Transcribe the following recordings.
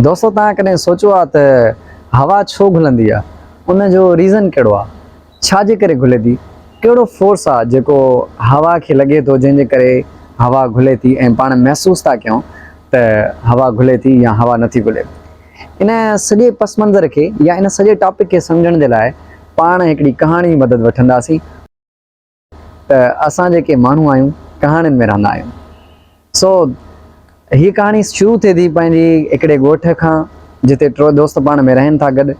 दोस्तों तव्हां कॾहिं सोचो आहे त हवा छो घुलंदी आहे? उन जो रीज़न कहिड़ो आहे? छाजे करे घुले थी? कहिड़ो फोर्स आहे जेको हवा खे लॻे थो जंहिंजे करे हवा घुले थी ऐं पाण महसूस था कयूं त हवा घुले थी या हवा नथी घुले? इन सॼे पस मंज़र खे या इन सॼे टॉपिक खे सम्झण जे लाइ पाण हिकिड़ी कहाणी जी मदद वठंदासीं त असां जेके माण्हू आहियूं कहाणियुनि में रहंदा आहियूं। सो हीअ कहाणी शुरू थिए थी पंहिंजी हिकिड़े ॻोठ खां जिते टे दोस्त पाण में रहनि था गॾु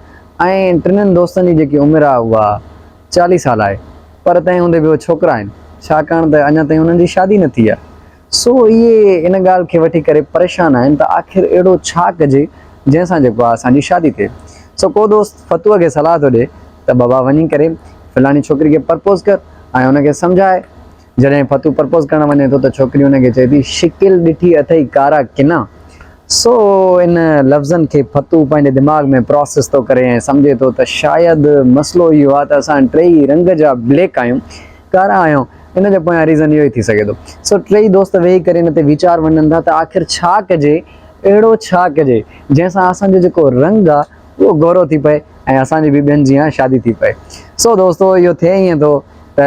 ऐं टिनिनि दोस्तनि जी जेकी उमिरि आहे उहा 40 साल आहे, पर तंहिं हूंदे बि उहे छोकिरा आहिनि, छाकाणि त अञा ताईं हुननि जी शादी न थी आहे। सो इहे इन ॻाल्हि खे वठी करे परेशान आहिनि त आख़िर अहिड़ो छा कजे जंहिंसां जेको आहे असांजी शादी थिए। सो को दोस्त फतूअ खे सलाह थो ॾिए त बाबा वञी करे फलाणी छोकिरी खे प्रपोज़ कर ऐं हुनखे सम्झाए। जॾहिं फतू प्रपोज़ करणु वञे थो त छोकिरी हुनखे चए थी शिकिल ॾिठी अथई कारा किना। सो इन लफ़्ज़नि खे फतू पंहिंजे दिमाग़ में प्रोसेस थो करे ऐं सम्झे थो त शायदि मसइलो इहो आहे त असां टई रंग जा ब्लैक आहियूं, कारा आहियूं, इन जे पोयां रीज़न इहो ई थी सघे थो। सो टई दोस्त वेही करे हिन ते वीचार वञनि था त आख़िर छा कजे, अहिड़ो छा कजे जंहिंसां असांजो जेको रंग आहे उहो गोरो थी पए ऐं असांजी बि ॿियनि जीअं शादी थी पए। सो दोस्तो इहो थिए ईअं थो त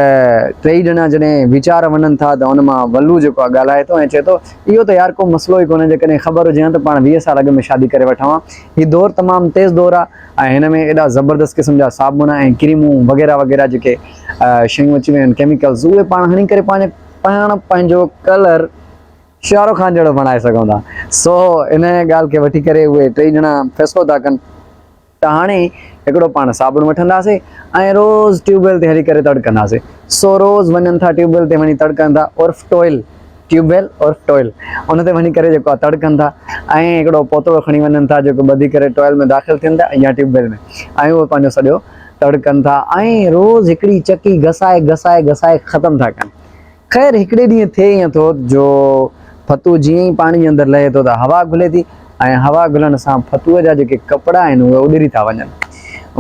टई ॼणा जॾहिं वीचार वञनि था त हुन मां वल्लू जेको आहे ॻाल्हाए थो ऐं चए थो इहो त यार को मसइलो ई कोन्हे, जेकॾहिं ख़बर हुजे हा त पाण 20 साल अॻु में शादी करे वठां हा। हीउ दौरु तमामु तेज़ दौरु आहे ऐं हिन में एॾा ज़बरदस्त क़िस्म जा साबुण ऐं क्रीमूं वग़ैरह वग़ैरह जेके शयूं अची वियूं आहिनि केमिकल्स, उहे पाण हणी करे पंहिंजो कलर शाहरुख खान जहिड़ो बणाए सघूं था। सो इन ॻाल्हि खे वठी करे उहे टई ॼणा फ़ैसिलो था कनि त हाणे हिकिड़ो पाण साबुण वठंदासीं ऐं रोज़ ट्यूबवेल ते हली करे तड़कंदासीं। सो रोज़ वञनि था ट्यूबवेल ते वञी तड़कनि था, उर्फ टॉयल, ट्यूबवेल और टॉयल, उन ते वञी करे जेको आहे तड़कनि था ऐं हिकिड़ो पोतड़ो खणी वञनि था जेको ॿधी करे टॉयल में दाख़िल थियनि था या ट्यूबवेल में, ऐं उहो पंहिंजो सॼो तड़कनि था ऐं रोज़ हिकिड़ी चकी घसाए घसाए घसाए ख़तमु था कनि। ख़ैर हिकिड़े ॾींहुं थिए ईअं थो जो फतू जीअं ई पाणी अंदरि लहे थो त हवा घुले थी ऐं हवा घुलण सां फतूअ जा जेके कपिड़ा आहिनि उहे उॾरी था वञनि।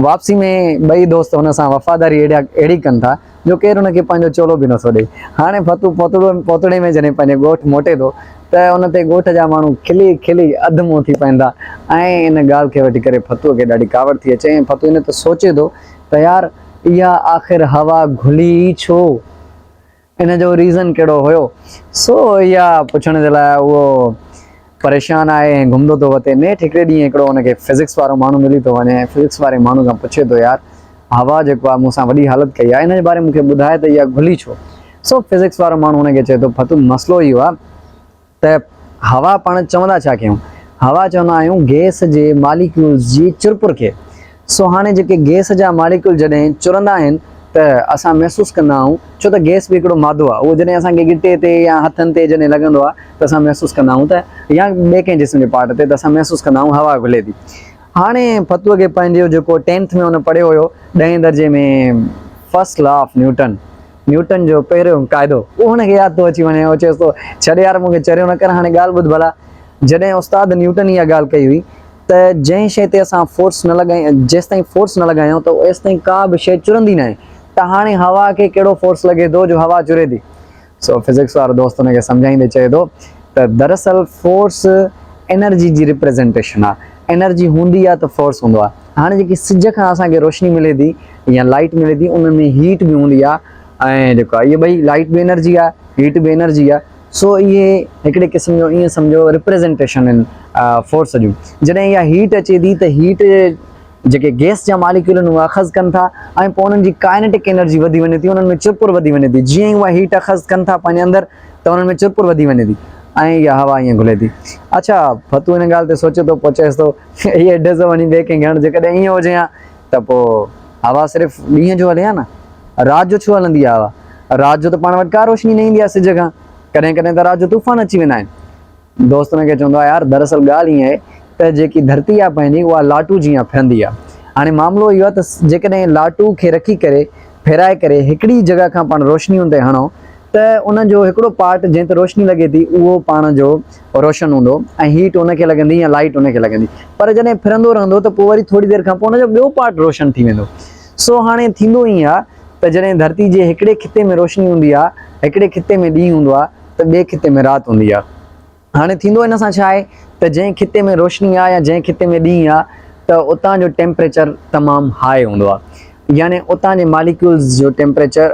वापसी में ॿई दोस्त हुन सां वफ़ादारी अहिड़ी कनि था जो केरु हुनखे पंहिंजो चोलो बि नथो ॾे। हाणे फतू पोतड़े में जॾहिं पंहिंजे ॻोठु मोटे थो त उन ते ॻोठ जा माण्हू खिली खिली अधु मुंहुं थी पवंदा ऐं इन ॻाल्हि खे वठी करे फतूअ खे ॾाढी कावड़ थी अचे ऐं फतू इन ते सोचे थो त यार इहा आख़िर हवा घुली छो, इन जो रीज़न कहिड़ो हुयो। सो इहा पुछण जे लाइ उहो परेशान आहे ऐं घुमंदो थो वते। नेठि हिकिड़े ॾींहुं हिकिड़ो हुनखे फिज़िक्स वारो माण्हू मिली थो वञे ऐं फिज़िक्स वारे माण्हू खां पुछे थो यार हवा जेको आहे मूंसां वॾी हालत कई आहे, इन जे बारे में मूंखे ॿुधाए त इहा घुली छो। सो फिज़िक्स वारो माण्हू हुनखे चए थो फतू मसइलो इहो आहे त हवा पाण चवंदा छा कयूं, हवा चवंदा आहियूं गैस जे मालिक्यूल्स जी चुरपुर खे। सो हाणे जेके गैस जा मालिक्यूल जॾहिं चुरंदा आहिनि त असां महसूसु कंदा आहियूं, छो त गैस बि हिकिड़ो मादो आहे, उहो जॾहिं असांखे गिटे ते या हथनि ते जॾहिं लॻंदो आहे त असां महसूसु कंदा आहियूं त या ॿिए कंहिं जिस्म जे पार्ट ते त असां महसूसु कंदा आहियूं हवा घुले थी। हाणे फतूअ खे पंहिंजो जेको 10th में हुन पढ़ियो हुयो 10हें दर्जे में फर्स्ट लॉ ऑफ न्यूटन जो पहिरियों क़ाइदो, उहो हुनखे यादि थो अची वञे। उहो चएसि थो छॾ यार मूंखे चरियो न कर, हाणे ॻाल्हि ॿुध भला। जॾहिं उस्ताद न्यूटन इहा ॻाल्हि कई हुई त जंहिं शइ ते असां फोर्स न लॻायूं, जेसि ताईं फोर्स न लॻायूं त एसि ताईं का बि शइ चुरंदी न आहे, त हाणे हवा खे कहिड़ो फोर्स लॻे थो जो हवा चुरे थी। सो फिज़िक्स वारो दोस्त हुनखे सम्झाईंदे चए थो त दरअसल फोर्स एनर्जी जी रिप्रेज़ेंटेशन आहे, एनर्जी हूंदी आहे त फोर्स हूंदो आहे। हाणे जेकी सिज खां असांखे रोशनी मिले थी या लाइट मिले थी उन में हीट बि हूंदी आहे ऐं जेको आहे इहे ॿई लाइट बि एनर्जी आहे, हीट बि एनर्जी आहे। सो इहे हिकिड़े क़िस्म जो ईअं सम्झो रिप्रेज़ेंटेशन आहिनि फोर्स जूं। जॾहिं इहा हीट अचे थी त हीट जेके गैस जा मालिक्यूल आहिनि उहे अख़ज़ कनि था ऐं पोइ उन्हनि जी काइनेटिक एनर्जी वधी वञे थी, उन्हनि में चुरपुर वधी वञे थी। जीअं ई उहा हीट अख़ज़ कनि था पंहिंजे अंदरि त उन्हनि में चुरपुर वधी वञे थी ऐं इहा हवा ईअं घुले थी। अच्छा फतू हिन ॻाल्हि ते सोचे थो, पोइ चएसि थो इहे एड्रेस वञी ॿिए कंहिं हण, जेकॾहिं ईअं हुजे हा त पोइ हवा सिर्फ़ु ॾींहं जो हले हा न, राति जो छो हलंदी आहे हवा? राति जो त पाण वटि का रोशनी न ईंदी आहे सिज खां, कॾहिं कॾहिं त राति जो तूफ़ान अची वेंदा आहिनि। दोस्त हुनखे चवंदो आहे यार दरअसल ॻाल्हि ईअं आहे त जेकी धरती आहे पंहिंजी उहा लाटू जीअं फिरंदी आहे। हाणे मामिलो इहो आहे त जेकॾहिं लाटू खे रखी करे फेराए करे हिकिड़ी जॻह खां पाण रोशनी ते हणूं त उनजो हिकिड़ो पार्ट जंहिं ते रोशनी लॻे थी उहो पाण जो रोशन हूंदो ऐं हीट उनखे लॻंदी या लाइट उनखे लॻंदी, पर जॾहिं फिरंदो रहंदो त पोइ वरी थोरी देरि खां पोइ उनजो ॿियो पार्ट रोशन थी वेंदो। सो हाणे थींदो ईअं आहे त जॾहिं धरती जे हिकिड़े खिते में रोशनी हूंदी आहे, हिकिड़े खिते में ॾींहुं हूंदो आहे त ॿिए खिते में राति हूंदी आहे। हाणे थींदो इन सां छा आहे त जंहिं खिते में रोशनी आहे या जंहिं खिते में ॾींहुं आहे त उतां जो टेम्परेचर तमामु हाई हूंदो आहे, यानी उतां जे मालिक्यूल्स जो टेम्परेचर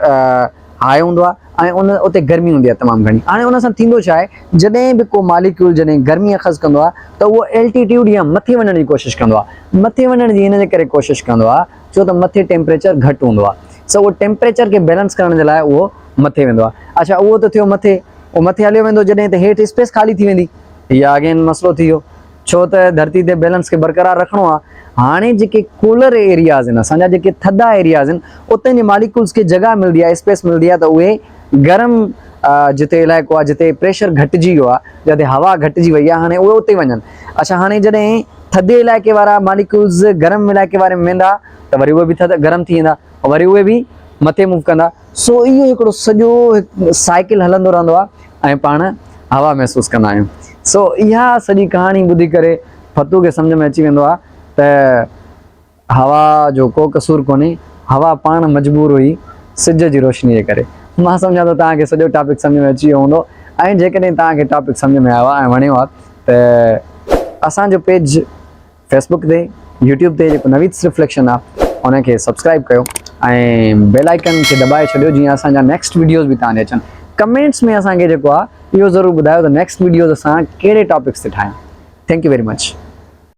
हाई हूंदो आहे ऐं उते गर्मी हूंदी आहे तमामु घणी। हाणे उन सां थींदो छा आहे, जॾहिं बि को मालिक्यूल जॾहिं गर्मी अख़ज़ कंदो आहे त उहो एल्टीट्यूड या मथे वञण जी कोशिशि कंदो आहे। मथे वञण जी इन जे करे कोशिशि कंदो आहे छो त मथे टेम्परेचर घटि हूंदो आहे, सो उहो टेम्परेचर खे बैलेंस करण जे लाइ उहो मथे वेंदो आहे। अच्छा, उहो त थियो मथे, उहो मथे हलियो वेंदो जॾहिं त हेठि स्पेस ख़ाली थी वेंदी, इहा अगेन मसइलो थी वियो, छो त धरती ते बैलेंस खे बरक़रार रखिणो आहे। हाणे जेके कूलर एरियाज़ आहिनि, असांजा जेके थधा एरियाज़ आहिनि, उते जे मालिक्यूल्स खे जॻह मिलंदी आहे, स्पेस मिलंदी आहे त उहे गरम जिते इलाइक़ो आहे, जिते प्रेशर घटिजी वियो आहे, जिते हवा घटिजी वई आहे, हाणे उहे उते वञनि। अच्छा, हाणे जॾहिं थधे इलाइक़े वारा मालिक्यूल्स गरम इलाइक़े वारे में वेंदा त वरी उहे बि गरम थी वेंदा, वरी उहे बि मथे मूव कंदा। सो इहो हिकिड़ो सॼो साइकिल हलंदो रहंदो आहे ऐं पाण हवा महसूसु कंदा आहियूं। सो इहा सॼी कहाणी ॿुधी करे फतू खे सम्झ में अची वेंदो आहे त हवा जो को कसूर कोन्हे, हवा पाण मजबूर हुई सिज जी रोशनी जे करे। मां सम्झां थो तव्हांखे सॼो टॉपिक सम्झ में अची वियो हूंदो, ऐं जेकॾहिं तव्हांखे टॉपिक सम्झ में आयो आहे ऐं वणियो आहे त असांजो पेज फेसबुक ते, यूट्यूब ते जेको नवीस रिफ्लेक्शन आहे उनखे सब्सक्राइब कयो ऐं बेल आइकन खे दॿाए छॾियो जीअं असांजा नेक्स्ट वीडियोज़ बि तव्हां ॾे अचनि। कमेंट्स में असांखे जेको आहे इहो ज़रूरु ॿुधायो त नेक्स्ट वीडियोज़ असां कहिड़े टॉपिक्स ते ठाहियूं। Thank U very much.